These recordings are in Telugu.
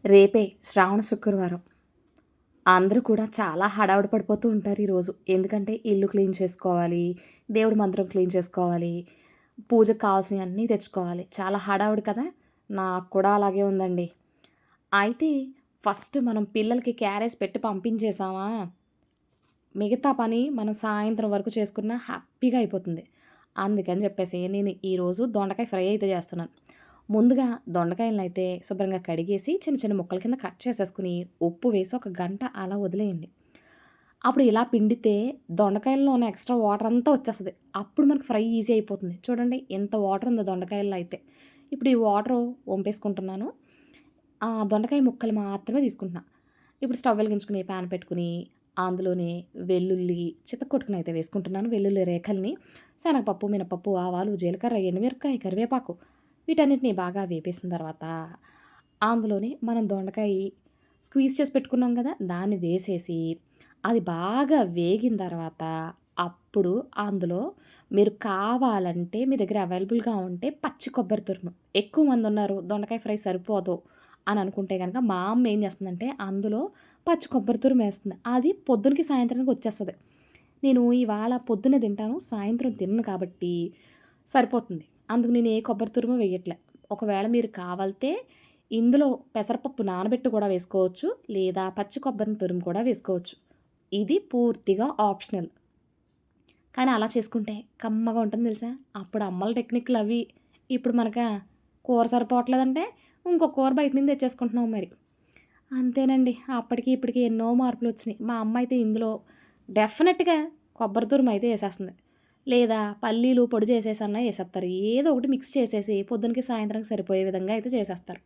రేపే శ్రావణ శుక్రవారం. అందరూ కూడా చాలా హడావిడి పడిపోతూ ఉంటారు ఈరోజు. ఎందుకంటే ఇల్లు క్లీన్ చేసుకోవాలి, దేవుడి మందిరం క్లీన్ చేసుకోవాలి, పూజకు కావాల్సినవన్నీ తెచ్చుకోవాలి. చాలా హడావిడి కదా! నాకు కూడా అలాగే ఉందండి. అయితే ఫస్ట్ మనం పిల్లలకి క్యారేజ్ పెట్టి పంపించేసామా, మిగతా పని మనం సాయంత్రం వరకు చేసుకున్నా హ్యాపీగా అయిపోతుంది. అందుకని చెప్పేసి నేను ఈరోజు దొండకాయ ఫ్రై అయితే చేస్తున్నాను. ముందుగా దొండకాయలనైతే శుభ్రంగా కడిగేసి చిన్న చిన్న ముక్కల కింద కట్ చేసేసుకొని, ఉప్పు వేసి ఒక గంట అలా వదిలేయండి. అప్పుడు ఇలా పిండితే దొండకాయల్లో ఉన్న ఎక్స్‌ట్రా వాటర్ అంతా వచ్చేస్తది. అప్పుడు మనకు ఫ్రై ఈజీ అయిపోతుంది. చూడండి ఎంత వాటర్ ఉందో దొండకాయల్లో అయితే. ఇప్పుడు ఈ వాటరు వంపేసుకుంటున్నాను. దొండకాయ ముక్కలు మాత్రమే తీసుకుంటున్నా. ఇప్పుడు స్టవ్ వెలిగించుకొని పాన్ పెట్టుకొని, అందులోనే వెల్లుల్లి చితక్కొట్టుకునైతే వేసుకుంటున్నాను. వెల్లుల్లి రేఖల్ని, శనగపప్పు, మినపప్పు, ఆవాలు, జీలకర్ర, ఎండుమిరపకాయ, కరివేపాకు వీటన్నిటిని బాగా వేపేసిన తర్వాత, అందులోనే మనం దొండకాయ స్క్వీజ్ చేసి పెట్టుకున్నాం గదా! దాన్ని వేసేసి, అది బాగా వేగిన తర్వాత, అప్పుడు అందులో మీరు కావాలంటే మీ దగ్గర అవైలబుల్‌గా ఉంటే పచ్చి కొబ్బరి తురుము. ఎక్కువ మందున్నారు దొండకాయ ఫ్రై సరిపోదు అని అనుకుంటే గనక, మా అమ్మ ఏం చేస్తుందంటే అందులో పచ్చి కొబ్బరి తురుమేస్తుంది. అది పొద్దునకి, సాయంత్రానికి వచ్చేస్తది. నేను ఇవాళ పొద్దున్నే తింటాను. సాయంత్రం తినను కాబట్టి సరిపోతుంది. అందుకు నేను ఏ కొబ్బరి తురుము వేయట్లే. ఒకవేళ మీరు కావాలితే ఇందులో పెసరపప్పు నానబెట్టి కూడా వేసుకోవచ్చు. లేదా పచ్చి కొబ్బరిని తురుము కూడా వేసుకోవచ్చు. ఇది పూర్తిగా ఆప్షనల్. కానీ అలా చేసుకుంటే కమ్మగా ఉంటుంది తెలుసా? అప్పుడు అమ్మల టెక్నిక్‌లవి. ఇప్పుడు మనకా కూర సరిపోవట్లేదంటే ఇంకో కూర బయట నుంచి తెచ్చేసుకుంటున్నాం మరి. అంతేనండి. అప్పటికి ఇప్పటికి ఎన్నో మార్పులొచ్చినియి. మా అమ్మ అయితే ఇందులో డెఫినెట్‌గా కొబ్బరి తురుమయితే ఏసేస్తుంది. లేదా పల్లీలు పొడి చేసేసన్నా ఏసేత్తారు. ఏదో ఒకటి మిక్స్ చేసేసి పొద్దునకి, సాయంత్రానికి సరిపోయే విధంగా అయితే చేసేస్తారు.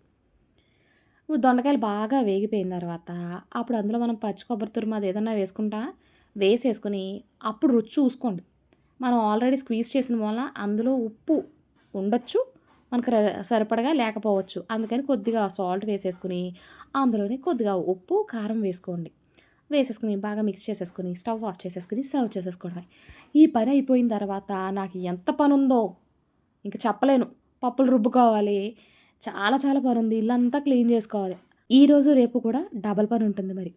ఇప్పుడు దొండకాయలు బాగా వేగిపోయిన తర్వాత, అప్పుడు అందులో మనం పచ్చి కొబ్బరి తురుము అదేదన్నా వేసేసుకొని అప్పుడు రుచి చూసుకోండి. మనం ఆల్రెడీ స్క్వీజ్ చేసిన వల్ల అందులో ఉప్పు ఉండొచ్చు. మనకు సరిపడగా లేకపోవచ్చు. అందుకని కొద్దిగా సాల్ట్ వేసేసుకొని, అందులోనే కొద్దిగా ఉప్పు, కారం వేసుకోండి. వేసేసుకొని బాగా మిక్స్ చేసేసుకొని, స్టవ్ ఆఫ్ చేసేసుకొని సర్వ్ చేసేసుకోవడమే. ఈ పని అయిపోయిన తర్వాత నాకు ఎంత పనుందో ఇంక చెప్పలేను. పప్పులు రుబ్బుకోవాలి. చాలా చాలా పనుంది. ఇల్లంతా క్లీన్ జేసుకోవాలి. ఈరోజు, రేపు కూడా డబల్ పనుంటుంది మరి.